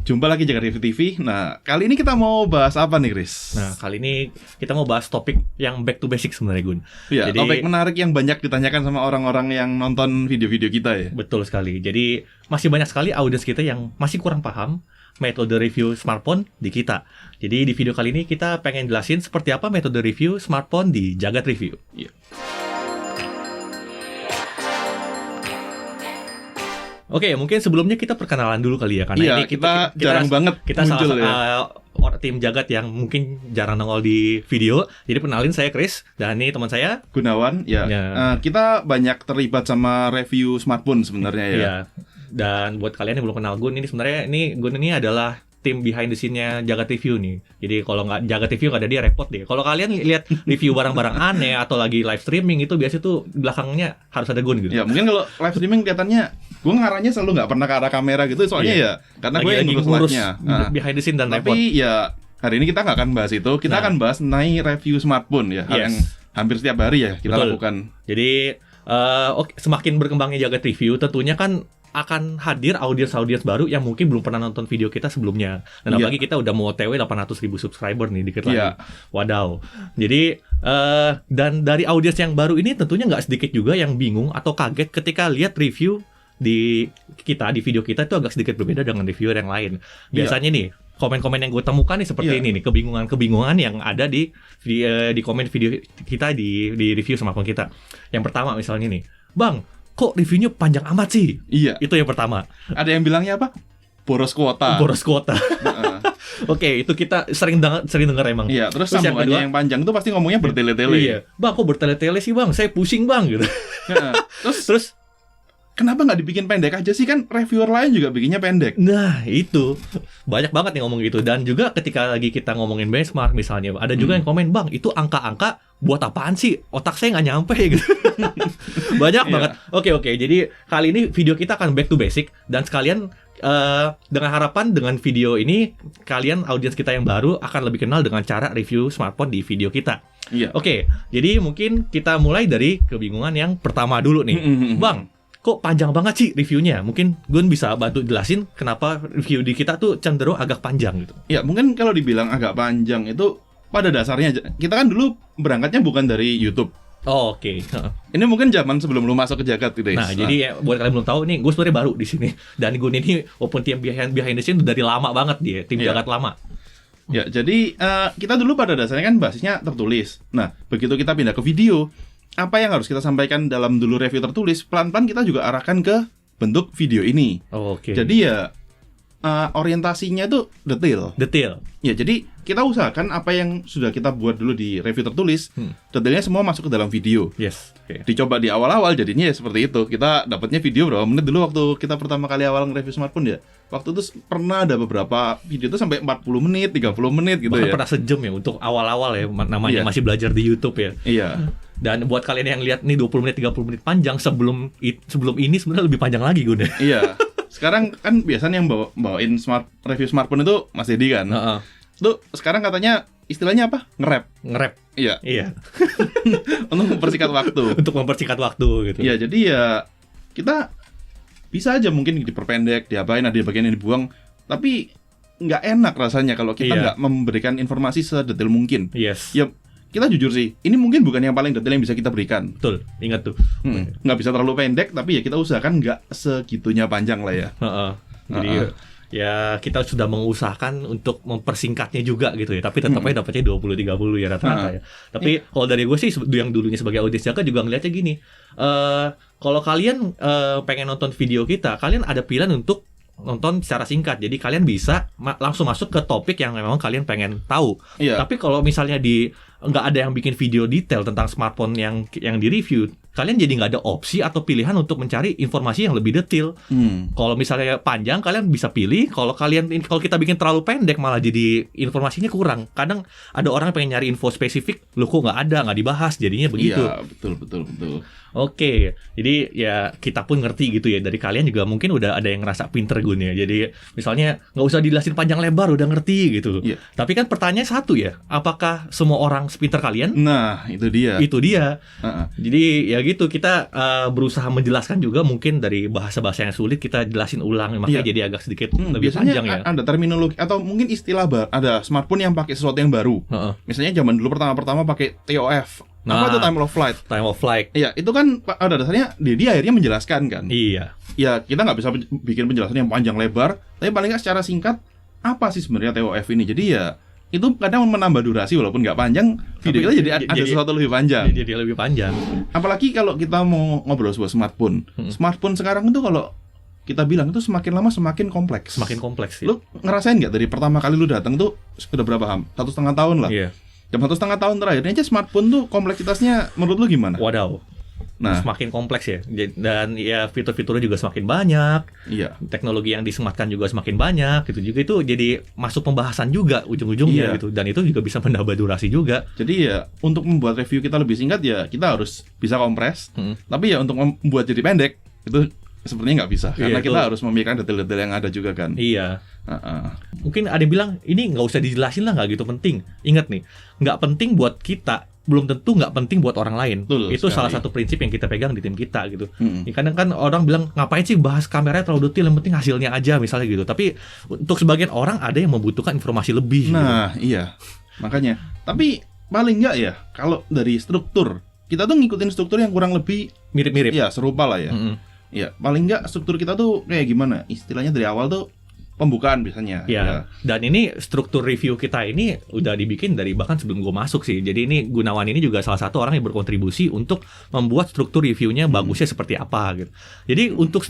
Jumpa lagi Jagat Review TV. Nah, kali ini kita mau bahas apa nih, Chris? Nah, kali ini kita mau bahas topik yang back to basic sebenarnya, Gun. Iya, topik menarik yang banyak ditanyakan sama orang-orang yang nonton video-video kita ya. Betul sekali. Jadi, masih banyak sekali audiens kita yang masih kurang paham metode review smartphone di kita. Jadi, di video kali ini kita pengen jelasin seperti apa metode review smartphone di Jagat Review. Iya. Oke, mungkin sebelumnya kita perkenalan dulu kali ya, karena Iya, ini kita jarang banget kita muncul salah tim Jagat yang mungkin jarang nongol di video. Jadi kenalin, saya Chris dan ini teman saya Gunawan. Ya. Kita banyak terlibat sama review smartphone sebenarnya ya. Iya. Dan buat kalian yang belum kenal Gun, ini sebenarnya Gun ini adalah tim behind the scene-nya Jagat Review nih. Jadi kalau nggak Jagat Review nggak ada dia repot deh. Kalau kalian lihat review barang-barang aneh atau lagi live streaming itu biasanya tuh belakangnya harus ada Gun gitu. Ya mungkin kalau live streaming kelihatannya gue ngarahnya selalu nggak pernah ke arah kamera gitu. Soalnya ya karena gue yang ngurus live-nya. Behind the scene dan repot. Tapi ya hari ini kita nggak akan bahas itu. Kita akan bahas mengenai review smartphone ya. Hal yang hampir setiap hari ya kita lakukan. Jadi semakin berkembangnya Jagat Review tentunya kan akan hadir audiens baru yang mungkin belum pernah nonton video kita sebelumnya. Dan apalagi kita udah mau OTW 800.000 subscriber nih dikit lagi. Wadaw. Jadi dan dari audiens yang baru ini tentunya nggak sedikit juga yang bingung atau kaget ketika lihat review di video kita itu agak sedikit berbeda dengan reviewer yang lain. Biasanya nih komen-komen yang gue temukan nih seperti ini nih, kebingungan yang ada di komen video kita di review smartphone kita. Yang pertama misalnya nih, Bang, kok reviewnya panjang amat sih? Iya. Itu yang pertama. Ada yang bilangnya apa? Boros kuota. Oke, itu kita sering dengar emang. Iya, terus sambungannya yang panjang itu pasti ngomongnya bertele-tele. Iya. Bang, kok bertele-tele sih, Bang? Saya pusing, Bang, gitu. Terus kenapa nggak dibikin pendek aja sih? Kan reviewer lain juga bikinnya pendek. Nah, itu. Banyak banget yang ngomong gitu. Dan juga ketika lagi kita ngomongin benchmark misalnya, ada juga yang komen, Bang, itu angka-angka buat apaan sih? Otak saya nggak nyampe gitu. Banyak banget. Oke. Jadi kali ini video kita akan back to basic. Dan sekalian dengan harapan dengan video ini kalian audiens kita yang baru akan lebih kenal dengan cara review smartphone di video kita. Iya. Oke, jadi mungkin kita mulai dari kebingungan yang pertama dulu nih. Bang, kok panjang banget sih reviewnya? Mungkin Gun bisa bantu jelasin kenapa review di kita tuh cenderung agak panjang gitu. Ya, mungkin kalau dibilang agak panjang itu pada dasarnya kita kan dulu berangkatnya bukan dari YouTube. Oke. Ini mungkin zaman sebelum lu masuk ke Jagat gitu. Jadi ya, buat kalian belum tahu nih, gue sebenarnya baru di sini. Dan Gun ini walaupun tim behind the scene dari lama banget dia, tim Jagat lama. Ya, jadi kita dulu pada dasarnya kan basisnya tertulis. Nah, begitu kita pindah ke video, apa yang harus kita sampaikan dalam dulu review tertulis, pelan-pelan kita juga arahkan ke bentuk video ini. Oke. Jadi ya orientasinya itu detail. Ya, jadi kita usahakan apa yang sudah kita buat dulu di review tertulis, detailnya semua masuk ke dalam video. Yes. Dicoba di awal-awal jadinya ya seperti itu. Kita dapatnya video berapa menit dulu waktu kita pertama kali awal nge-review smartphone ya. Waktu itu pernah ada beberapa video itu sampai 40 menit, 30 menit gitu. Bahkan pernah sejam ya untuk awal-awal ya, namanya masih belajar di YouTube ya. Iya. Dan buat kalian yang lihat nih 20 menit, 30 menit panjang, sebelum ini sebenarnya lebih panjang lagi gue deh. Iya. Sekarang kan biasanya yang bawain review smartphone itu Mas Dedi kan. Tuh sekarang katanya istilahnya apa? Nge-rap. Iya. Untuk mempersingkat waktu gitu. Iya, jadi ya kita bisa aja mungkin diperpendek, diapain, ada bagian yang dibuang, tapi nggak enak rasanya kalau kita nggak memberikan informasi sedetail mungkin. Yes. Ya, kita jujur sih, ini mungkin bukan yang paling detail yang bisa kita berikan. Betul, ingat tuh. Nggak bisa terlalu pendek, tapi ya kita usahakan nggak segitunya panjang lah ya. Jadi ya kita sudah mengusahakan untuk mempersingkatnya juga gitu ya. Tapi tetap aja dapatnya 20-30 ya rata-rata ya. Tapi kalau dari gue sih yang dulunya sebagai audiens Jagat juga ngeliatnya gini. Kalau kalian pengen nonton video kita, kalian ada pilihan untuk nonton secara singkat. Jadi kalian bisa langsung masuk ke topik yang memang kalian pengen tahu. Tapi kalau misalnya nggak ada yang bikin video detail tentang smartphone yang di review, kalian jadi nggak ada opsi atau pilihan untuk mencari informasi yang lebih detail. Kalau misalnya panjang, kalian bisa pilih. Kalau kita bikin terlalu pendek, malah jadi informasinya kurang. Kadang ada orang yang pengen nyari info spesifik, loh kok nggak dibahas, jadinya begitu. Iya, betul. Oke, jadi ya kita pun ngerti gitu ya. Dari kalian juga mungkin udah ada yang ngerasa pinter Gun ya. Jadi misalnya nggak usah dijelasin panjang lebar, udah ngerti gitu. Tapi kan pertanyaannya satu ya, apakah semua orang sepinter kalian? Nah, itu dia. Jadi ya gitu, kita berusaha menjelaskan juga, mungkin dari bahasa-bahasa yang sulit kita jelasin ulang, makanya jadi agak sedikit lebih panjang ya. Ada terminologi atau mungkin istilah ada smartphone yang pakai sesuatu yang baru. Misalnya zaman dulu pertama-pertama pakai TOF. Apa itu time of flight? Time of flight. Iya, itu kan pada dasarnya dia akhirnya menjelaskan kan. Iya. Ya, kita nggak bisa bikin penjelasan yang panjang lebar, tapi paling nggak secara singkat apa sih sebenarnya TOF ini. Jadi ya itu kadang menambah durasi walaupun nggak panjang, video kita jadi ada sesuatu lebih panjang. Jadi lebih panjang. Apalagi kalau kita mau ngobrol sebuah smartphone. Smartphone sekarang itu kalau kita bilang itu semakin lama semakin kompleks. Semakin kompleks. Lu ngerasain nggak dari pertama kali lu datang tuh sudah berapa 1,5 tahun lah. Iya. Jam 1,5 tahun terakhir aja smartphone tuh kompleksitasnya menurut lu gimana? Wadaw. Nah, semakin kompleks ya. Dan ya fitur-fiturnya juga semakin banyak. Iya. Teknologi yang disematkan juga semakin banyak gitu. Juga itu jadi masuk pembahasan juga ujung-ujungnya gitu. Dan itu juga bisa menambah durasi juga. Jadi ya untuk membuat review kita lebih singkat ya kita harus bisa kompres. Tapi ya untuk membuat jadi pendek itu sepertinya nggak bisa, karena kita harus memikirkan detail-detail yang ada juga kan. Iya. Mungkin ada yang bilang ini nggak usah dijelasin lah, nggak gitu penting. Ingat nih, nggak penting buat kita, belum tentu nggak penting buat orang lain. Itu salah satu prinsip yang kita pegang di tim kita gitu. Kadang kan orang bilang ngapain sih bahas kameranya terlalu detail, yang penting hasilnya aja misalnya gitu. Tapi untuk sebagian orang ada yang membutuhkan informasi lebih. Nah gitu. Iya, makanya. Tapi paling nggak ya kalau dari struktur kita tuh ngikutin struktur yang kurang lebih mirip-mirip. Ya serupa lah ya. Ya, paling nggak struktur kita tuh kayak gimana? Istilahnya dari awal tuh pembukaan biasanya. Ya. Dan ini struktur review kita ini udah dibikin dari bahkan sebelum gue masuk sih. Jadi ini Gunawan ini juga salah satu orang yang berkontribusi untuk membuat struktur reviewnya bagusnya seperti apa gitu. Jadi untuk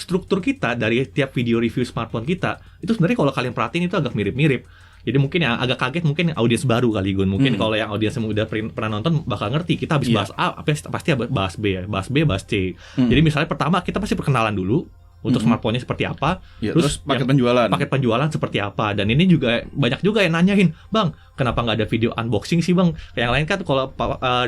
struktur kita dari tiap video review smartphone kita itu sebenarnya kalau kalian perhatiin itu agak mirip-mirip. Jadi mungkin yang agak kaget mungkin audiens baru kali Gun. Mungkin kalau yang audiens yang udah pernah nonton bakal ngerti. Kita habis bahas A, pasti bahas B ya. Bahas B, bahas C. Jadi misalnya pertama kita pasti perkenalan dulu untuk smartphone-nya seperti apa. Terus paket penjualan. Paket penjualan seperti apa. Dan ini juga banyak juga yang nanyain, "Bang, kenapa nggak ada video unboxing sih, Bang?" Yang lain kan kalau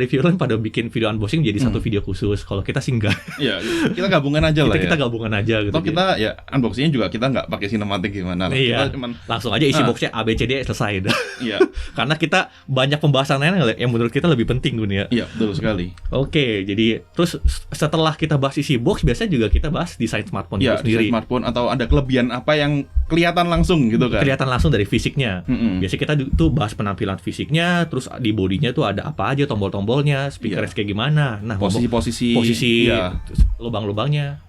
reviewer pada bikin video unboxing jadi satu video khusus. Kalau kita sih enggak. Iya, kita gabungan aja lah ya. Kita gabungan aja gitu. Atau kita ya unboxingnya juga kita nggak pakai sinematik gimana lah. Iya. Kita cuman langsung aja isi boxnya A B C D selesai dah. Iya. Karena kita banyak pembahasan lain yang menurut kita lebih penting Gun ya. Iya, betul sekali. Oke, jadi terus setelah kita bahas isi box biasanya juga kita bahas desain smartphone itu sendiri. Desain smartphone atau ada kelebihan apa yang kelihatan langsung gitu kan. Kelihatan langsung dari fisiknya. Biasanya kita tuh bahas penampilan fisiknya, terus di bodinya tuh ada apa aja, tombol-tombolnya, speakernya kayak gimana. Nah, posisi lubang-lubangnya.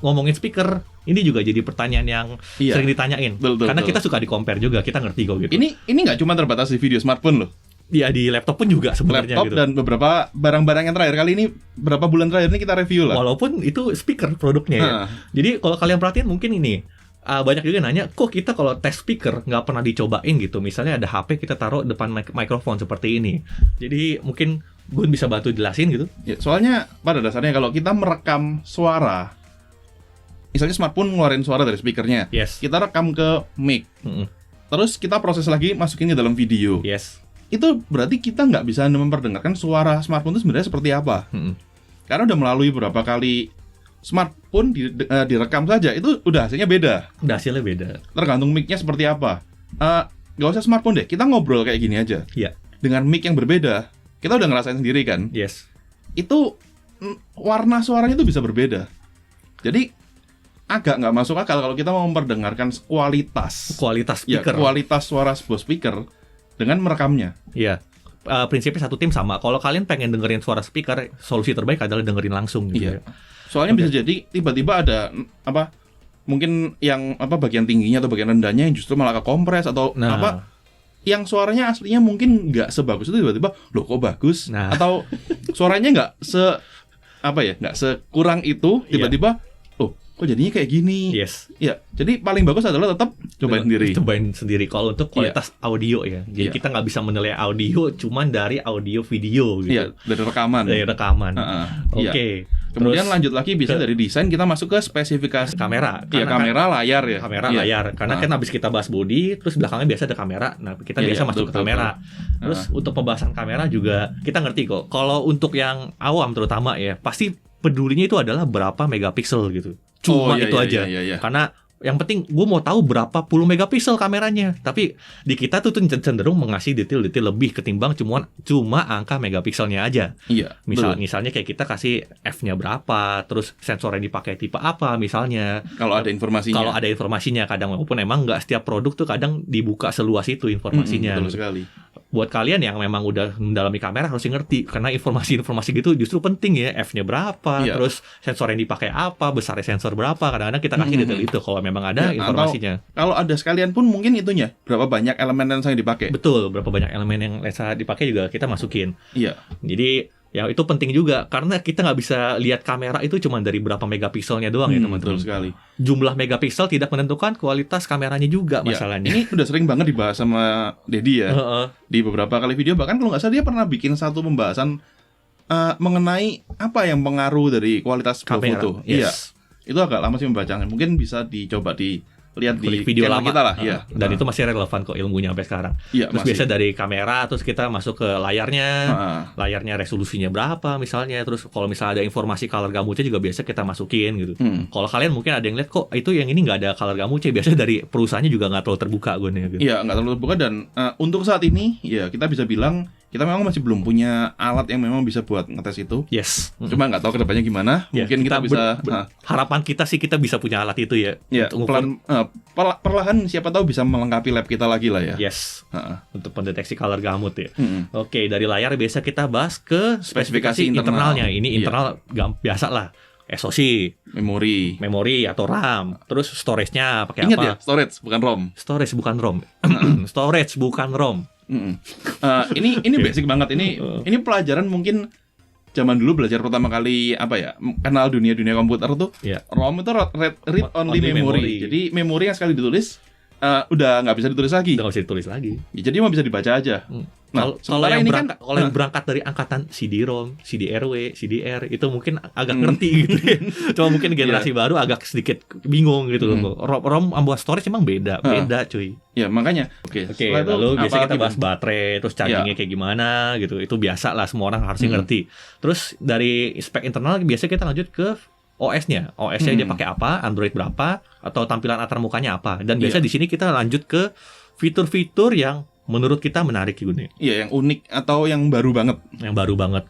Ngomongin speaker, ini juga jadi pertanyaan yang sering ditanyain. Karena kita suka di-compare juga, kita ngerti kok gitu. Ini nggak cuma terbatas di video smartphone loh. Ya di laptop pun juga sebenarnya laptop gitu. Dan beberapa barang-barang yang terakhir kali ini, berapa bulan terakhir ini kita review lah. Walaupun itu speaker produknya ya. Jadi kalau kalian perhatiin mungkin ini banyak juga nanya, kok kita kalau tes speaker nggak pernah dicobain gitu. Misalnya ada HP kita taruh depan mikrofon seperti ini. Jadi mungkin Gun bisa bantu jelasin gitu. Ya, soalnya pada dasarnya kalau kita merekam suara, misalnya smartphone ngeluarin suara dari speakernya, kita rekam ke mic, terus kita proses lagi masukin ke dalam video. Itu berarti kita nggak bisa memperdengarkan suara smartphone itu sebenarnya seperti apa. Karena udah melalui beberapa kali smartphone direkam saja, itu udah hasilnya beda. Hasilnya beda. Tergantung mic-nya seperti apa. Nggak usah smartphone deh, kita ngobrol kayak gini aja. Dengan mic yang berbeda, kita udah ngerasain sendiri kan. Itu warna suaranya itu bisa berbeda. Jadi agak nggak masuk akal kalau kita mau memperdengarkan kualitas speaker. Kualitas suara sebuah speaker dengan merekamnya. Iya. Prinsipnya satu tim sama. Kalau kalian pengen dengerin suara speaker, solusi terbaik adalah dengerin langsung gitu. Soalnya bisa jadi tiba-tiba ada mungkin yang bagian tingginya atau bagian rendahnya yang justru malah kekompres atau yang suaranya aslinya mungkin nggak sebagus itu, tiba-tiba loh kok bagus, atau suaranya nggak sekurang itu, tiba-tiba kok jadinya kayak gini. Ya, jadi paling bagus adalah tetap cobain sendiri. Kalau untuk kualitas audio ya, jadi kita nggak bisa menilai audio cuman dari audio video gitu. Dari rekaman. Oke. Kemudian lanjut lagi bisa dari desain kita masuk ke spesifikasi kamera. Kamera layar ya. Layar. Karena kan habis kita bahas body, terus belakangnya biasa ada kamera. Nah, kita biasa masuk ke kamera. Terus untuk pembahasan kamera juga kita ngerti kok. Kalau untuk yang awam terutama ya, pasti pedulinya itu adalah berapa megapiksel gitu. Cuma itu aja. Karena Yang penting gue mau tahu berapa puluh megapiksel kameranya. Tapi di kita tuh cenderung mengasih detail-detail lebih ketimbang cuma angka megapikselnya aja. Iya. Misalnya kayak kita kasih f-nya berapa, terus sensor yang dipakai tipe apa misalnya. Kalau ada informasinya. Kadang walaupun emang nggak setiap produk tuh kadang dibuka seluas itu informasinya. Betul sekali. Buat kalian yang memang udah mendalami kamera harus ngerti, karena informasi-informasi gitu justru penting ya. F-nya berapa, terus sensor yang dipakai apa, besarnya sensor berapa. Kadang-kadang kita kasih detail itu kalau memang ada informasinya. Kalau ada sekalian pun mungkin itunya, berapa banyak elemen lensa yang dipakai. Betul, berapa banyak elemen yang lensa dipakai juga kita masukin. Iya. Jadi ya itu penting juga, karena kita nggak bisa lihat kamera itu cuma dari berapa megapikselnya doang ya teman-teman. Betul sekali. Jumlah megapiksel tidak menentukan kualitas kameranya juga masalahnya. Ini udah sering banget dibahas sama Dedi ya. Di beberapa kali video, bahkan kalau nggak salah dia pernah bikin satu pembahasan mengenai apa yang pengaruh dari kualitas kamera, foto. Iya. Itu agak lama sih membacanya. Mungkin bisa dicoba lihat di video lama kita lah, ya. Dan itu masih relevan kok ilmunya sampai sekarang. Ya, terus biasa dari kamera, terus kita masuk ke layarnya resolusinya berapa misalnya, terus kalau misalnya ada informasi color gamutnya juga biasa kita masukin gitu. Kalau kalian mungkin ada yang lihat kok itu yang ini nggak ada color gamutnya, biasanya dari perusahaannya juga nggak terlalu terbuka gue nih. Gitu. Iya, nggak terlalu terbuka, dan untuk saat ini ya kita bisa bilang kita memang masih belum punya alat yang memang bisa buat ngetes itu. Yes. Cuma nggak tahu kedepannya gimana. Mungkin kita bisa. Harapan kita sih kita bisa punya alat itu ya. Ya. Perlahan siapa tahu bisa melengkapi lab kita lagi lah ya. Yes. Untuk pendeteksi color gamut ya. Oke, dari layar biasa kita bahas ke spesifikasi internalnya. Ini internal biasa lah. SoC, memori atau RAM. Terus storage-nya pakai apa? Ingat ya, storage bukan ROM. Storage bukan ROM. Storage bukan ROM. Ini basic banget. Ini pelajaran mungkin zaman dulu belajar pertama kali kenal dunia komputer tuh. ROM itu read only memory. Jadi memori yang sekali ditulis udah nggak bisa ditulis lagi. Udah nggak bisa ditulis lagi. Ya, jadi mau bisa dibaca aja. Kalau yang berangkat dari angkatan CD-ROM, CD-RW, CD-R itu mungkin agak ngerti gitu ya. Cuma mungkin generasi baru agak sedikit bingung gitu loh. ROM sama storage emang beda cuy. Ya makanya. Oke. Lalu biasa kita bahas baterai, terus chargingnya kayak gimana gitu. Itu biasa lah, semua orang harusnya ngerti. Terus dari spek internal biasa kita lanjut ke OS-nya dia pakai apa, Android berapa, atau tampilan antarmukanya apa. Dan biasa di sini kita lanjut ke fitur-fitur yang menurut kita menarik gitu nih. Iya, yang unik atau yang baru banget. Yang baru banget.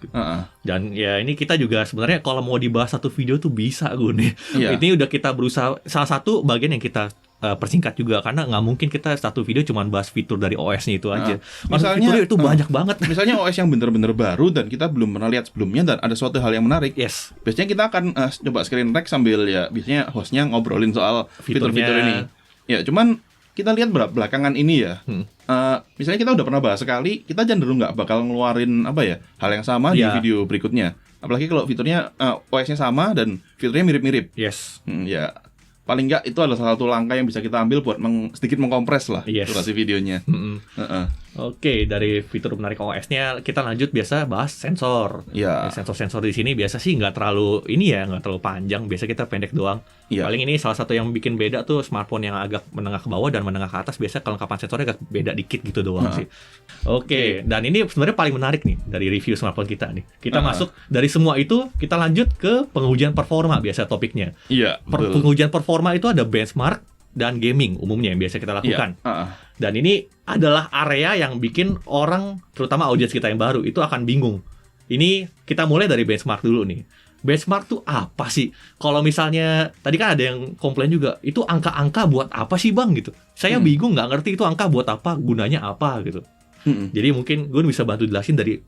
Dan ya ini kita juga sebenarnya kalau mau dibahas satu video tuh bisa gue nih. Ini udah kita berusaha, salah satu bagian yang kita persingkat juga, karena nggak mungkin kita satu video cuma bahas fitur dari OS-nya itu aja. Misalnya fiturnya itu banyak banget. Misalnya OS yang bener-bener baru dan kita belum pernah lihat sebelumnya dan ada suatu hal yang menarik. Yes. Biasanya kita akan coba screen rec sambil ya biasanya hostnya ngobrolin soal fitur-fitur ini. Ya, cuman kita lihat belakangan ini ya. Misalnya kita udah pernah bahas sekali, kita cenderung nggak bakal ngeluarin hal yang sama di video berikutnya. Apalagi kalau fiturnya OS-nya sama dan fiturnya mirip-mirip. Yes. Ya. Paling nggak itu adalah salah satu langkah yang bisa kita ambil buat sedikit mengkompres lah durasi videonya. Oke, dari fitur menarik OS-nya kita lanjut biasa bahas sensor. Sensor-sensor di sini biasa sih nggak terlalu panjang, biasa kita pendek doang. Paling ini salah satu yang bikin beda tuh smartphone yang agak menengah ke bawah dan menengah ke atas, biasa kelengkapan sensornya agak beda dikit gitu doang sih. Oke, dan ini sebenarnya paling menarik nih dari review smartphone kita nih. Kita masuk dari semua itu, kita lanjut ke pengujian performa biasa topiknya. Pengujian performa itu ada benchmark dan gaming umumnya yang biasa kita lakukan. Dan ini adalah area yang bikin orang, terutama audiens kita yang baru, itu akan bingung. Ini kita mulai dari benchmark dulu nih. Benchmark tuh apa sih? Kalau misalnya tadi kan ada yang komplain juga, itu angka-angka buat apa sih bang gitu? Saya bingung, nggak ngerti itu angka buat apa, gunanya apa gitu. Jadi mungkin gue bisa bantu jelasin dari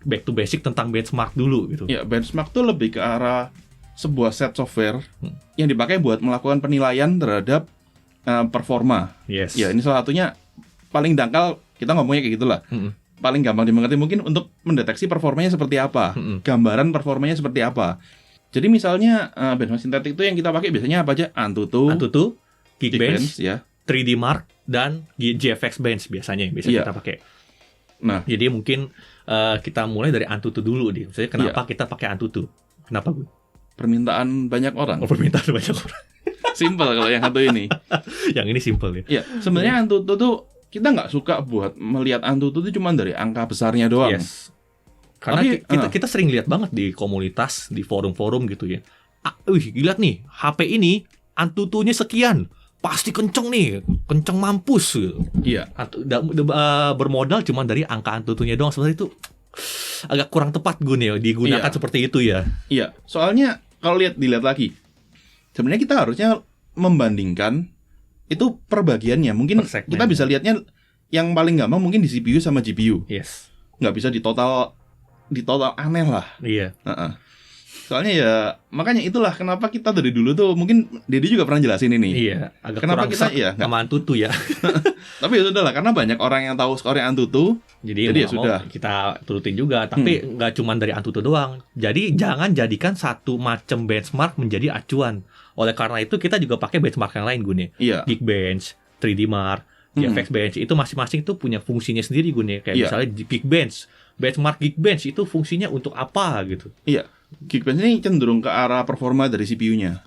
back to basic tentang benchmark dulu gitu. Ya, benchmark tuh lebih ke arah sebuah set software yang dipakai buat melakukan penilaian terhadap performa. Yes. Ya, ini salah satunya paling dangkal, kita ngomongnya kayak gitulah. Paling gampang dimengerti mungkin untuk mendeteksi performanya seperti apa, gambaran performanya seperti apa. Jadi misalnya benchmark sintetik itu yang kita pakai biasanya apa aja? AnTuTu, Geekbench, 3D Mark dan GFX Bench biasanya yang bisa kita pakai. Nah, jadi mungkin kita mulai dari AnTuTu dulu nih. Misalnya kenapa kita pakai AnTuTu? Kenapa gue? Permintaan banyak orang. Permintaan banyak orang. Simple kalau yang satu ini. Yang ini simple ya. Iya, sebenarnya AnTuTu tuh kita nggak suka buat melihat AnTuTu itu cuma dari angka besarnya doang. Yes. Karena kita sering lihat banget di komunitas, di forum-forum gitu ya. Lihat nih, HP ini Antutunya sekian, pasti kenceng nih, kenceng mampus gitu. Iya. Bermodal cuma dari angka Antutunya doang, sebenarnya itu agak kurang tepat nih digunakan seperti itu ya. Iya, soalnya kalau dilihat lagi, sebenarnya kita harusnya membandingkan itu perbagiannya. Mungkin kita bisa lihatnya yang paling gampang mungkin di CPU sama GPU. Yes. Nggak bisa di total aneh lah. Iya. Soalnya ya makanya itulah kenapa kita dari dulu tuh, mungkin Dedi juga pernah jelasin ini. Iya, agak kenapa kurang kita sama Antutu ya. Tapi itu adalah karena banyak orang yang tahu skor Antutu. Jadi ya sudah kita turutin juga, tapi nggak cuma dari Antutu doang. Jadi jangan jadikan satu macam benchmark menjadi acuan. Oleh karena itu kita juga pakai benchmark yang lain Gune. Iya. Geekbench, 3D Mark, GFX Bench itu masing-masing tuh punya fungsinya sendiri Gune. Kayak misalnya Geekbench, benchmark Geekbench itu fungsinya untuk apa gitu. Iya. Geekbench ini cenderung ke arah performa dari CPU-nya.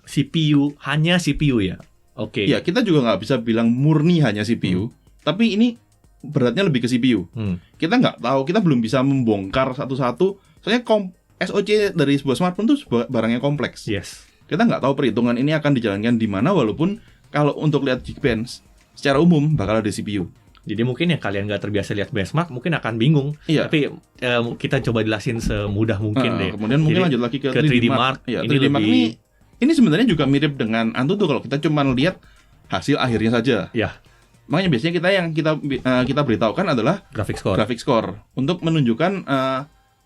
Hanya CPU ya. Oke. Ya, kita juga nggak bisa bilang murni hanya CPU, tapi ini beratnya lebih ke CPU. Kita nggak tahu, kita belum bisa membongkar satu-satu. Soalnya SoC dari sebuah smartphone itu barang yang kompleks. Yes. Kita nggak tahu perhitungan ini akan dijalankan di mana, walaupun kalau untuk lihat Geekbench secara umum bakal ada CPU. Jadi mungkin yang kalian nggak terbiasa lihat benchmark mungkin akan bingung. Iya. Tapi kita coba jelasin semudah mungkin deh. Kemudian mungkin lanjut lagi ke 3D Mark. Ya, 3D Mark ini sebenarnya juga mirip dengan Antutu kalau kita cuma lihat hasil akhirnya saja. Ya. Makanya biasanya kita beritahukan adalah graphic score untuk menunjukkan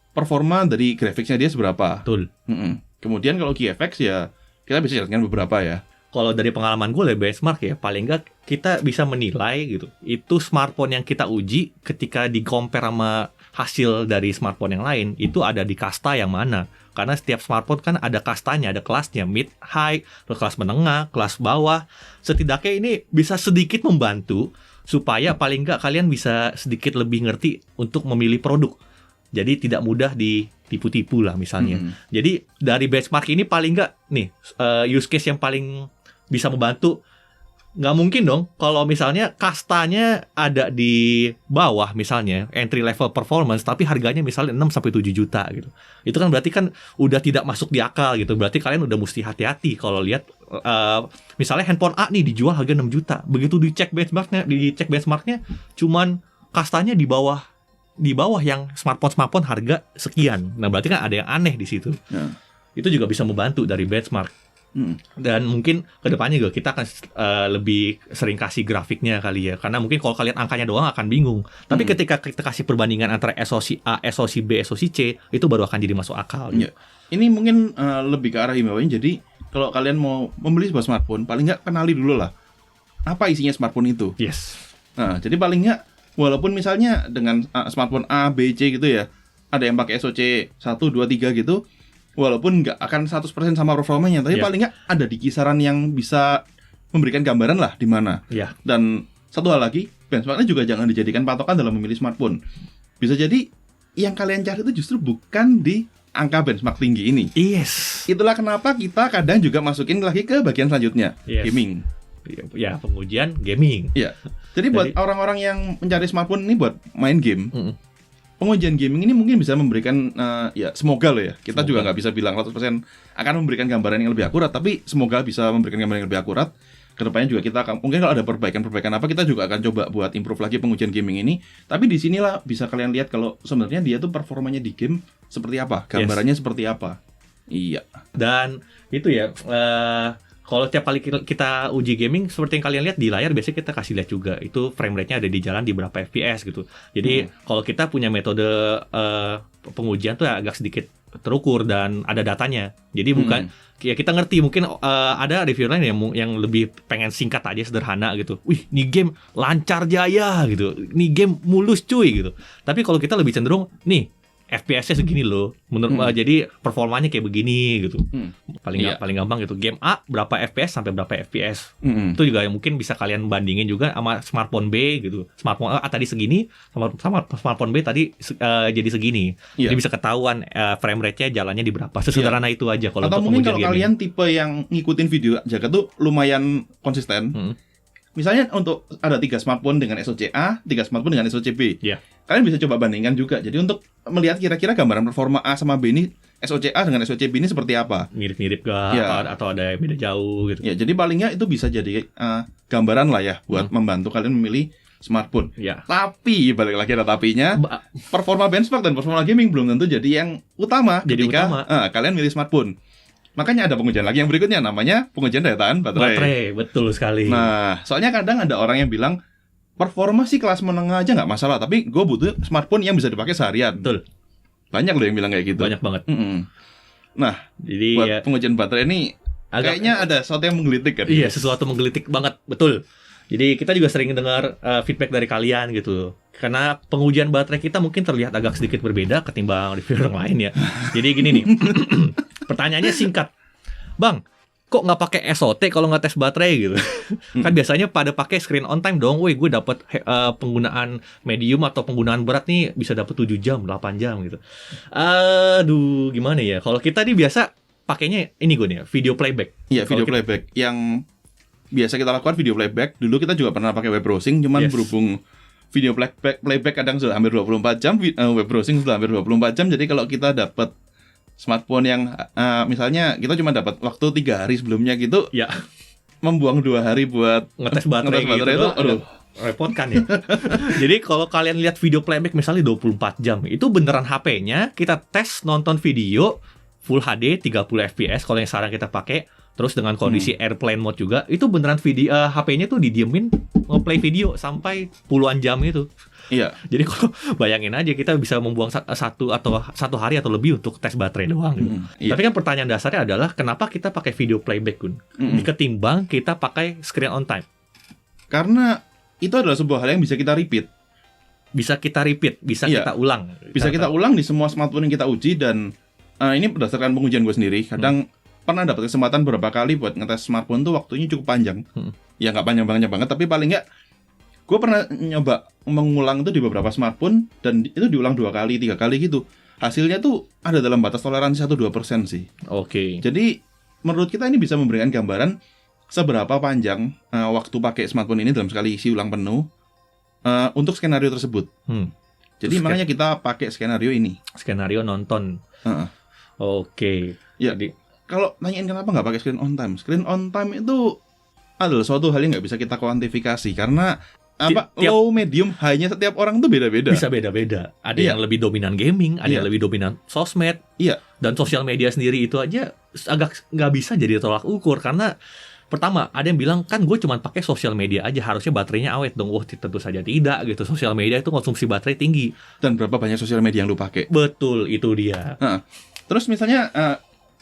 performa dari grafiknya dia seberapa. Betul. Kemudian kalau GFX ya kita bisa lihatkan beberapa ya. Kalau dari pengalaman gue dari benchmark ya, paling nggak kita bisa menilai gitu. Itu smartphone yang kita uji ketika di-compare sama hasil dari smartphone yang lain, itu ada di kasta yang mana. Karena setiap smartphone kan ada kastanya, ada kelasnya, mid, high, kelas menengah, kelas bawah. Setidaknya ini bisa sedikit membantu supaya paling nggak kalian bisa sedikit lebih ngerti untuk memilih produk. Jadi tidak mudah ditipu-tipu lah misalnya. Jadi dari benchmark ini paling nggak nih use case yang paling bisa membantu. Nggak mungkin dong kalau misalnya kastanya ada di bawah misalnya entry level performance tapi harganya misalnya 6-7 juta gitu. Itu kan berarti kan udah tidak masuk di akal gitu. Berarti kalian udah mesti hati-hati kalau lihat misalnya handphone A nih dijual harga 6 juta. Begitu dicek benchmarknya cuman kastanya di bawah yang smartphone harga sekian. Nah, berarti kan ada yang aneh di situ. Itu juga bisa membantu dari benchmark. Dan mungkin kedepannya juga kita akan lebih sering kasih grafiknya kali ya, karena mungkin kalau kalian angkanya doang akan bingung. Tapi ketika kita kasih perbandingan antara SoC A, SoC B, SoC C, itu baru akan jadi masuk akal. Ya. Ini mungkin lebih ke arah himbauan. Jadi kalau kalian mau membeli sebuah smartphone, paling nggak kenali dulu lah apa isinya smartphone itu. Yes. Nah, jadi paling nggak walaupun misalnya dengan smartphone A, B, C gitu ya, ada yang pakai SoC 1, 2, 3 gitu. Walaupun nggak akan 100% sama performanya, tapi paling nggak ada di kisaran yang bisa memberikan gambaran lah di mana. Dan satu hal lagi, benchmarknya juga jangan dijadikan patokan dalam memilih smartphone. Bisa jadi yang kalian cari itu justru bukan di angka benchmark tinggi ini. Yes. Itulah kenapa kita kadang juga masukin lagi ke bagian selanjutnya, gaming. Ya, pengujian gaming. Ya. Jadi buat orang-orang yang mencari smartphone ini buat main game. Pengujian gaming ini mungkin bisa memberikan ya semoga loh ya. Kita juga nggak bisa bilang 100% akan memberikan gambaran yang lebih akurat, tapi semoga bisa memberikan gambaran yang lebih akurat. Kedepannya juga kita akan mungkin kalau ada perbaikan apa kita juga akan coba buat improve lagi pengujian gaming ini. Tapi di sinilah bisa kalian lihat kalau sebenarnya dia tuh performanya di game seperti apa, gambarannya seperti apa. Iya. Dan itu ya kalau tiap kali kita uji gaming, seperti yang kalian lihat di layar, biasanya kita kasih lihat juga itu frame rate-nya ada di jalan di berapa FPS gitu. Jadi kalau kita punya metode pengujian tuh agak sedikit terukur dan ada datanya. Jadi bukan ya kita ngerti mungkin ada reviewer lain yang lebih pengen singkat aja, sederhana gitu. Wih, ini game lancar jaya gitu. Ini game mulus cuy gitu. Tapi kalau kita lebih cenderung nih FPS-nya segini loh, menurut jadi performanya kayak begini gitu. Paling gampang gitu. Game A berapa FPS sampai berapa FPS. Itu juga yang mungkin bisa kalian bandingin juga sama smartphone B gitu. Smartphone A tadi segini, sama smartphone B tadi jadi segini. Jadi bisa ketahuan frame rate-nya jalannya di berapa. Sesederhana itu aja kalau atau untuk mungkin kalau gaming. Kalian tipe yang ngikutin video jaga tuh lumayan konsisten. misalnya untuk ada 3 smartphone dengan SoC A, 3 smartphone dengan SoC B. Iya. Kalian bisa coba bandingkan juga. Jadi untuk melihat kira-kira gambaran performa A sama B ini, SoC A dengan SoC B ini seperti apa? Mirip-mirip gak? Ya. Atau ada beda jauh gitu? Ya, jadi palingnya itu bisa jadi gambaran lah ya buat membantu kalian memilih smartphone. Ya. Tapi balik lagi ada tapinya, performa benchmark dan performa gaming belum tentu jadi yang utama ketika kalian milih smartphone. Makanya ada pengujian lagi yang berikutnya, namanya pengujian daya tahan baterai. Betul sekali. Nah, soalnya kadang ada orang yang bilang performa sih kelas menengah aja nggak masalah, tapi gue butuh smartphone yang bisa dipakai seharian. Betul. Banyak loh yang bilang kayak gitu. Banyak banget. Nah, jadi buat pengujian baterai ini kayaknya ada sesuatu yang menggelitik kan? Iya, sesuatu menggelitik banget, betul. Jadi kita juga sering dengar feedback dari kalian gitu. Karena pengujian baterai kita mungkin terlihat agak sedikit berbeda ketimbang review yang lain ya. Jadi gini nih, pertanyaannya singkat. Bang, kok nggak pakai SOT kalau nggak tes baterai gitu? Kan biasanya pada pakai screen on time dong. Woi, gue dapat penggunaan medium atau penggunaan berat nih bisa dapat 7 jam, 8 jam gitu. Aduh, gimana ya? Kalau kita nih biasa pakainya ini gue nih, video playback. Iya, video playback yang biasa kita lakukan video playback. Dulu kita juga pernah pakai web browsing, cuman berhubung video playback kadang sudah hampir 24 jam, web browsing sudah hampir 24 jam. Jadi kalau kita dapat smartphone yang misalnya kita cuma dapat waktu 3 hari sebelumnya gitu, ya, membuang 2 hari buat ngetes baterai gitu, itu, aduh, repot kan ya. Jadi kalau kalian lihat video playback misalnya 24 jam, itu beneran HP-nya kita tes nonton video Full HD 30 fps kalau yang sekarang kita pakai, terus dengan kondisi airplane mode juga, itu beneran video HP-nya tuh didiemin nge-play video sampai puluhan jam itu. Iya. Jadi kalau bayangin aja kita bisa membuang satu hari atau lebih untuk tes baterai doang gitu. Iya. Tapi kan pertanyaan dasarnya adalah kenapa kita pakai video playback Kun? Ketimbang kita pakai screen on time? Karena itu adalah sebuah hal yang bisa kita repeat. Bisa kita ulang. Bisa kita ulang di semua smartphone yang kita uji, dan ini berdasarkan pengujian gue sendiri. Kadang pernah dapat kesempatan beberapa kali buat ngetes smartphone tuh waktunya cukup panjang. Ya nggak panjang-panjang banget, tapi paling nggak gue pernah nyoba mengulang itu di beberapa smartphone, dan itu diulang 2 kali, 3 kali gitu. Hasilnya tuh ada dalam batas toleransi 1-2% sih. Oke. Jadi menurut kita ini bisa memberikan gambaran seberapa panjang waktu pakai smartphone ini dalam sekali isi ulang penuh untuk skenario tersebut. Jadi makanya kita pakai skenario ini. Skenario nonton. Oke. Ya. Jadi kalau nanyain kenapa nggak pakai screen on time itu adalah suatu hal yang nggak bisa kita kuantifikasi, karena low, medium, high-nya setiap orang tuh beda-beda. Bisa beda-beda. Ada yang lebih dominan gaming, ada yang lebih dominan sosmed. Iya. Dan sosial media sendiri itu aja agak nggak bisa jadi tolak ukur, karena pertama ada yang bilang kan gue cuma pakai sosial media aja, harusnya baterainya awet dong. Wah, tentu saja tidak gitu. Sosial media itu konsumsi baterai tinggi. Dan berapa banyak sosial media yang lu pakai? Betul, itu dia. Terus misalnya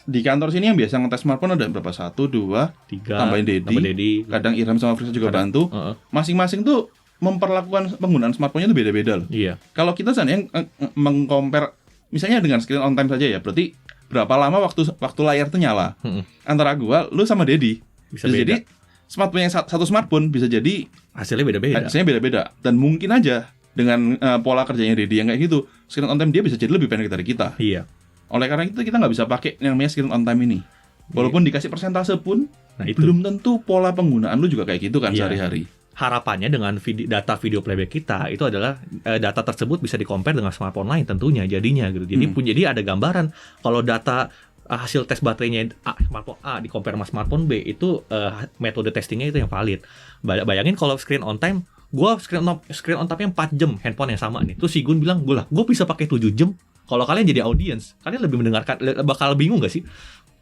di kantor sini yang biasa ngetes smartphone ada berapa? 1, 2, 3, tambahin Dedi. Kadang Irham sama Frisa juga bantu. Masing-masing tuh memperlakukan penggunaan smartphone-nya tuh beda-beda loh. Iya. Kalau kita yang meng-compare misalnya dengan screen on time saja ya, berarti berapa lama waktu layar tuh nyala. Antara lu sama Dedi. Bisa jadi smartphone yang satu smartphone bisa jadi hasilnya beda-beda. Dan mungkin aja dengan pola kerjanya Dedi yang kayak gitu, screen on time dia bisa jadi lebih pendek dari kita. Iya. Oleh karena itu kita nggak bisa pakai yang namanya screen on time ini. Walaupun dikasih persentase pun, belum tentu pola penggunaan lu juga kayak gitu kan sehari-hari. Harapannya dengan data video playback kita itu adalah data tersebut bisa di-compare dengan smartphone lain tentunya jadinya gitu. Jadi ada gambaran kalau data hasil tes baterainya smartphone A di-compare sama smartphone B itu metode testingnya itu yang valid. Bayangin kalau screen on time, gue screen on time-nya 4 jam handphone yang sama nih. Terus si Gun bilang, gue bisa pakai 7 jam. Kalau kalian jadi audience, kalian lebih mendengarkan, bakal bingung gak sih?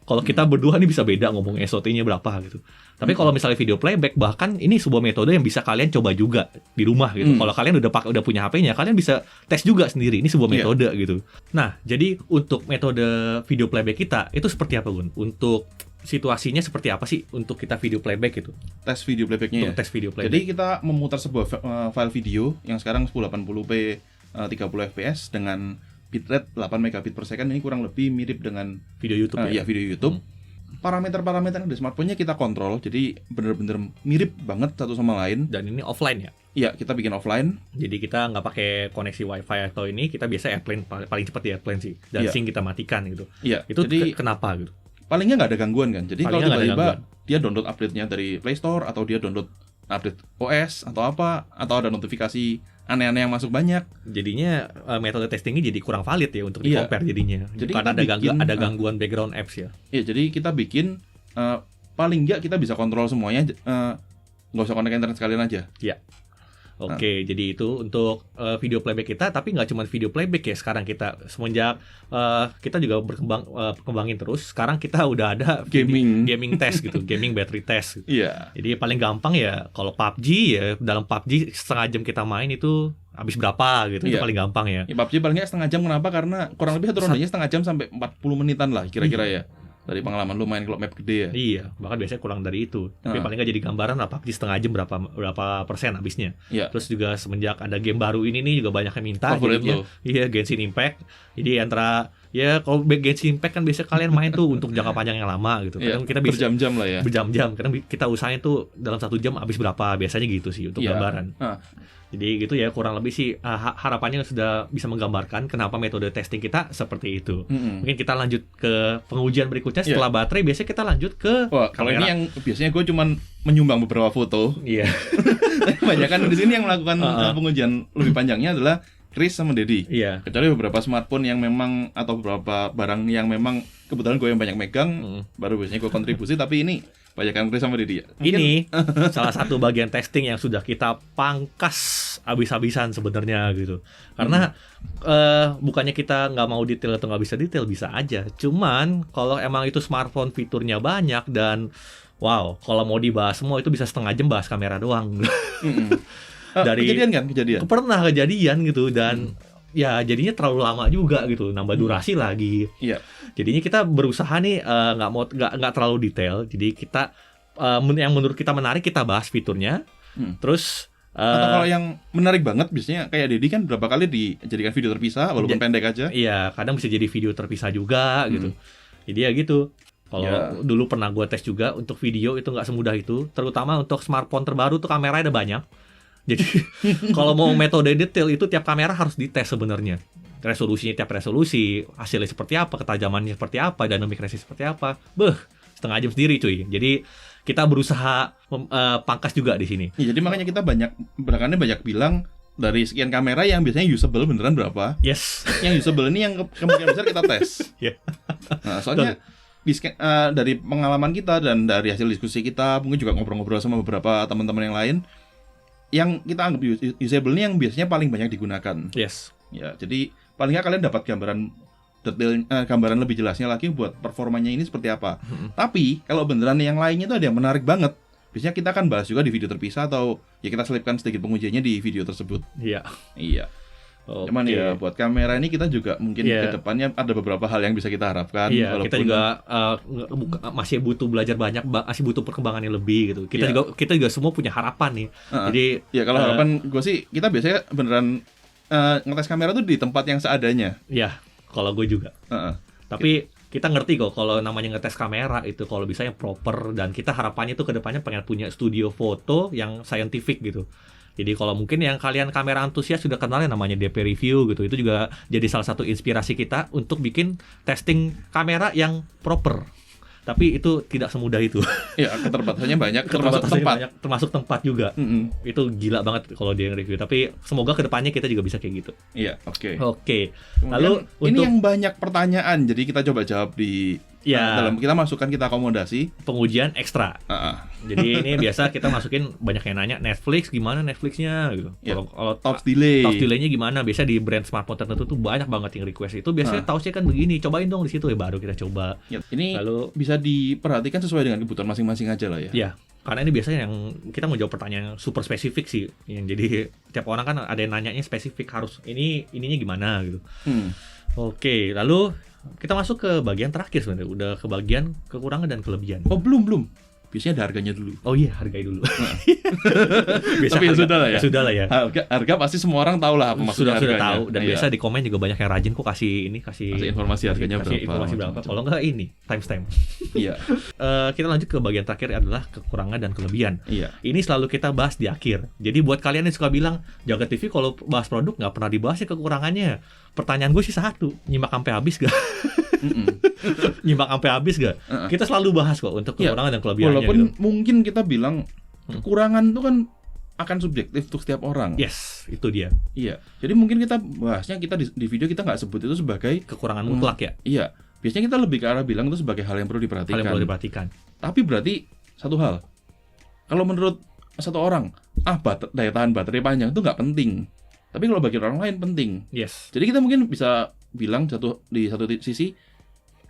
Kalau kita berdua nih bisa beda ngomong SOT-nya berapa gitu. Tapi kalau misalnya video playback, bahkan ini sebuah metode yang bisa kalian coba juga di rumah gitu. Kalau kalian udah punya HP-nya, kalian bisa tes juga sendiri. Ini sebuah metode gitu. Nah, jadi untuk metode video playback kita itu seperti apa, Gun? Untuk situasinya seperti apa sih untuk kita video playback gitu? Tes video playbacknya Tes video playback. Jadi kita memutar sebuah file video yang sekarang 1080p 30 fps dengan bitrate 8 megabit per second. Ini kurang lebih mirip dengan video YouTube video YouTube. Parameter-parameter di smartphone-nya kita kontrol, jadi bener-bener mirip banget satu sama lain. Dan ini offline ya? Iya, kita bikin offline. Jadi kita nggak pakai koneksi WiFi atau ini, kita biasa airplane, paling cepat di airplane sih. Dan sync kita matikan gitu. Iya. Itu jadi, kenapa gitu? Palingnya nggak ada gangguan kan. Jadi kalau tiba-tiba dia download update-nya dari Play Store atau dia download update OS atau apa, atau ada notifikasi aneh-aneh yang masuk banyak. Jadinya metode testingnya jadi kurang valid ya untuk di-compare jadinya. Jadi karena ada gangguan background apps ya. Iya, jadi kita bikin paling nggak kita bisa kontrol semuanya, nggak usah connect internet sekalian aja. Iya. Oke, jadi itu untuk video playback kita, tapi nggak cuma video playback ya. Sekarang kita semenjak kita juga kembangin terus. Sekarang kita udah ada gaming test gitu, gaming battery test. Iya. Jadi paling gampang ya kalau PUBG ya, dalam PUBG setengah jam kita main itu habis berapa gitu, itu paling gampang ya. PUBG paling nggak setengah jam, kenapa? Karena kurang lebih satu rondenya setengah jam sampai 40 menitan lah kira-kira ya. Dari pengalaman lu main kalau map gede ya. Iya, bahkan biasanya kurang dari itu. Tapi paling nggak jadi gambaran lah PUBG setengah jam berapa persen habisnya. Terus juga semenjak ada game baru ini nih juga banyak yang minta. Iya, Genshin Impact. Jadi antara ya kalau Genshin Impact kan biasanya kalian main tuh untuk jangka panjang yang lama gitu. Kadang kita bisa berjam-jam lah ya. Berjam-jam. Kadang kita usahain tuh dalam 1 jam habis berapa. Biasanya gitu sih untuk gambaran. Jadi gitu ya, kurang lebih sih harapannya sudah bisa menggambarkan kenapa metode testing kita seperti itu. Mungkin kita lanjut ke pengujian berikutnya setelah baterai. Biasanya kita lanjut ke kalau ini yang biasanya gue cuman menyumbang beberapa foto. Iya. Banyak kan di sini yang melakukan pengujian lebih panjangnya adalah Chris sama Dedi. Iya. Kecuali beberapa smartphone yang memang atau beberapa barang yang memang kebetulan gue yang banyak megang, baru biasanya gue kontribusi. Tapi ini banyak Chris sama Dedi ya. Ini salah satu bagian testing yang sudah kita pangkas habis-habisan sebenarnya gitu. Karena bukannya kita nggak mau detail atau nggak bisa detail, bisa aja. Cuman kalau emang itu smartphone fiturnya banyak dan wow, kalau mau dibahas semua itu bisa setengah jam bahas kamera doang. Kejadian. Pernah kejadian gitu dan ya jadinya terlalu lama juga gitu, nambah durasi lagi. Iya. Jadinya kita berusaha nih nggak terlalu detail. Jadi kita yang menurut kita menarik kita bahas fiturnya. Terus atau kalau yang menarik banget biasanya kayak Dedi kan berapa kali dijadikan video terpisah walaupun pendek aja. Iya, kadang bisa jadi video terpisah juga gitu. Jadi ya gitu. Kalau dulu pernah gue tes juga untuk video itu nggak semudah itu, terutama untuk smartphone terbaru tuh kameranya ada banyak. Jadi kalau mau metode detail itu tiap kamera harus dites sebenarnya. Resolusinya tiap resolusi, hasilnya seperti apa, ketajamannya seperti apa, dynamic range seperti apa. Setengah jam sendiri cuy. Jadi kita berusaha pangkas juga di sini. Ya, jadi makanya kita banyak bilang dari sekian kamera yang biasanya usable beneran berapa? Yes. Yang usable ini yang kemungkinan besar kita tes. Nah, soalnya dari pengalaman kita dan dari hasil diskusi kita, mungkin juga ngobrol-ngobrol sama beberapa teman-teman yang lain, yang kita anggap usable ini yang biasanya paling banyak digunakan. Yes. Ya, jadi paling nggak kalian dapat gambaran lebih jelasnya lagi buat performanya ini seperti apa. Tapi kalau beneran yang lainnya itu ada yang menarik banget. Biasanya kita akan bahas juga di video terpisah atau ya kita selipkan sedikit pengujiannya di video tersebut. Iya. Okay. Cuman ya buat kamera ini kita juga mungkin ke depannya ada beberapa hal yang bisa kita harapkan. Iya, kita juga masih butuh belajar banyak, masih butuh perkembangan yang lebih gitu. Kita juga semua punya harapan nih. Jadi ya kalau harapan gue sih kita biasanya beneran ngetes kamera tuh di tempat yang seadanya. Iya, kalau gue juga. Tapi kita ngerti kok kalau namanya ngetes kamera itu kalau bisa yang proper, dan kita harapannya tuh ke depannya pengen punya studio foto yang scientific gitu. Jadi kalau mungkin yang kalian kamera antusias sudah kenal yang namanya DP Review gitu, itu juga jadi salah satu inspirasi kita untuk bikin testing kamera yang proper. Tapi itu tidak semudah itu. Ya, keterbatasannya banyak, termasuk tempat juga. Itu gila banget kalau dia review. Tapi semoga kedepannya kita juga bisa kayak gitu. Iya, oke. Lalu ini yang banyak pertanyaan, jadi kita coba jawab di dalam kita masukkan, kita akomodasi pengujian ekstra. Jadi ini biasa kita masukin banyak yang nanya Netflix gimana Netflixnya gitu. Kalau touch delay-nya gimana? Biasa di brand smartphone tertentu tuh banyak banget yang request itu. Biasanya touch-nya kan begini, cobain dong di situ ya, baru kita coba. Ini lalu bisa diperhatikan sesuai dengan kebutuhan masing-masing aja lah ya. Iya. Karena ini biasanya yang kita mau jawab pertanyaan yang super spesifik sih. Yang jadi tiap orang kan ada yang nanyanya spesifik, harus ininya gimana gitu. Oke, lalu kita masuk ke bagian terakhir sebenarnya. Udah ke bagian kekurangan dan kelebihan. Oh, belum. Biasanya ada harganya dulu. Oh iya, hargai dulu. Tapi sudah lah ya. Sudah lah ya. Harga pasti semua orang tahu lah apa maksudnya harganya. Sudah tahu, dan biasa di komen juga banyak yang rajin kok kasih informasi harganya berapa. Informasi berapa. Kalau enggak ini timestamp. Iya. Kita lanjut ke bagian terakhir adalah kekurangan dan kelebihan. Iya. Ini selalu kita bahas di akhir. Jadi buat kalian yang suka bilang Jagat TV kalau bahas produk nggak pernah dibahas ya kekurangannya. Pertanyaan gue sih satu, nyimak sampai habis gak? Nyimak sampai habis gak? Kita selalu bahas kok untuk kekurangan dan kelebihannya. Walaupun mungkin kita bilang kekurangan itu kan akan subjektif untuk setiap orang. Yes, itu dia. Iya. Jadi mungkin kita bahasnya di video kita nggak sebut itu sebagai kekurangan mutlak ya. Iya. Biasanya kita lebih ke arah bilang itu sebagai hal yang perlu diperhatikan. Hal yang perlu diperhatikan. Tapi berarti satu hal. Kalau menurut satu orang, daya tahan baterai panjang itu nggak penting. Tapi kalau bagi orang lain penting. Yes. Jadi kita mungkin bisa bilang di satu sisi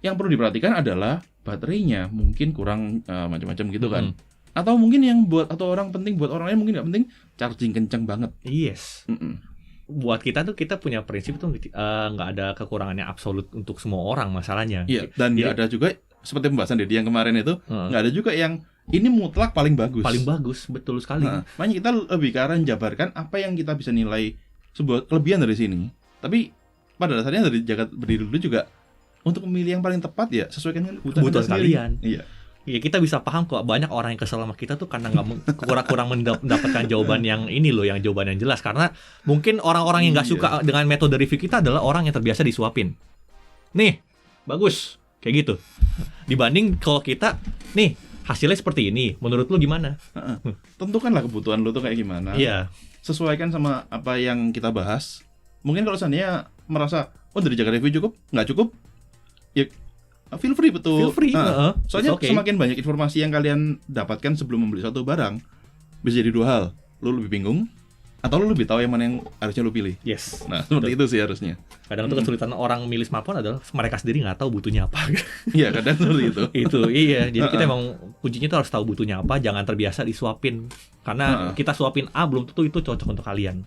yang perlu diperhatikan adalah baterainya mungkin kurang macam-macam gitu kan. Atau mungkin yang buat atau orang penting buat orang lain mungkin nggak penting, charging kencang banget. Yes. Buat kita punya prinsip tuh nggak ada kekurangannya absolut untuk semua orang masalahnya. Iya. Dan nggak ada juga seperti pembahasan Dedi yang kemarin itu nggak ada juga yang ini mutlak paling bagus. Paling bagus, betul sekali. Makanya kita lebih ke arah menjabarkan apa yang kita bisa nilai sebuah kelebihan dari sini. Tapi pada dasarnya dari jagat berdiri dulu juga untuk memilih yang paling tepat ya sesuaikan dengan kebutuhan kalian. Iya. Ya kita bisa paham kok banyak orang yang kesel sama kita tuh karena kurang mendapatkan jawaban yang ini loh, yang jawaban yang jelas. Karena mungkin orang-orang yang nggak suka dengan metode review kita adalah orang yang terbiasa disuapin. Nih, bagus, kayak gitu. Dibanding kalau kita, nih hasilnya seperti ini, menurut lu gimana? Tentukanlah kebutuhan lu tuh kayak gimana. Iya. Sesuaikan sama apa yang kita bahas. Mungkin kalau seandainya merasa, dari jaga review cukup, nggak cukup, ya feel free betul. Feel free. Soalnya semakin banyak informasi yang kalian dapatkan sebelum membeli suatu barang, bisa jadi dua hal. Lu lebih bingung, atau lu lebih tahu yang mana yang harusnya lu pilih. Yes. Nah, seperti itu sih harusnya. Kadang tuh kesulitan orang milih smartphone adalah mereka sendiri nggak tahu butuhnya apa. Iya, kadang seperti itu. Iya. Jadi kita emang kuncinya tuh harus tahu butuhnya apa, jangan terbiasa disuapin. Karena kita suapin A belum tentu itu cocok untuk kalian.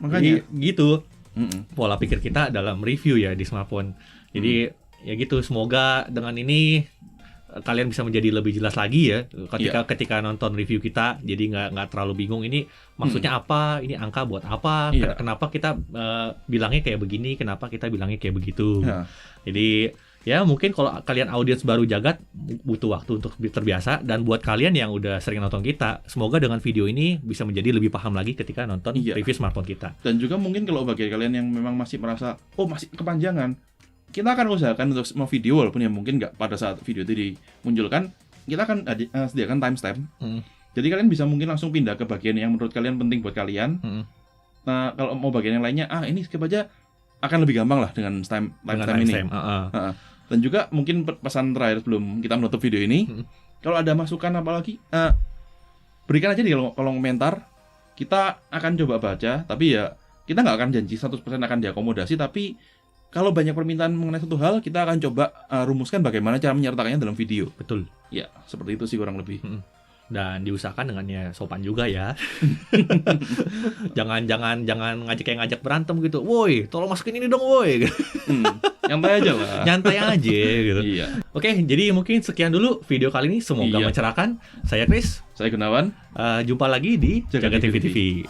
Makanya gitu. Pola pikir kita dalam review ya di smartphone. Jadi ya gitu, semoga dengan ini kalian bisa menjadi lebih jelas lagi ya ketika nonton review kita, jadi nggak terlalu bingung ini maksudnya apa, ini angka buat apa, kenapa kita bilangnya kayak begini, kenapa kita bilangnya kayak begitu. Jadi ya mungkin kalau kalian audiens baru jagat butuh waktu untuk terbiasa, dan buat kalian yang udah sering nonton kita, semoga dengan video ini bisa menjadi lebih paham lagi ketika nonton review smartphone kita. Dan juga mungkin kalau bagi kalian yang memang masih merasa masih kepanjangan, kita akan usahakan untuk semua video, walaupun ya mungkin nggak pada saat video itu dimunculkan, kita akan sediakan timestamp. Jadi kalian bisa mungkin langsung pindah ke bagian yang menurut kalian penting buat kalian. Nah, kalau mau bagian yang lainnya, ini skip aja, akan lebih gampang lah dengan timestamp ini. Dan juga mungkin pesan terakhir sebelum kita menutup video ini, kalau ada masukan apalagi, berikan aja di kolom komentar. Kita akan coba baca, tapi ya kita nggak akan janji 100% akan diakomodasi, tapi kalau banyak permintaan mengenai satu hal, kita akan coba rumuskan bagaimana cara menyertakannya dalam video. Betul. Ya, seperti itu sih kurang lebih. Dan diusahakan dengannya sopan juga ya. jangan ngajak berantem gitu. Woi, tolong masukin ini dong, woi. Nyantai aja lah. Nyantai aja gitu. Iya. Oke, jadi mungkin sekian dulu video kali ini. Semoga mencerahkan. Saya Chris. Saya Gunawan. Jumpa lagi di Jagat TV.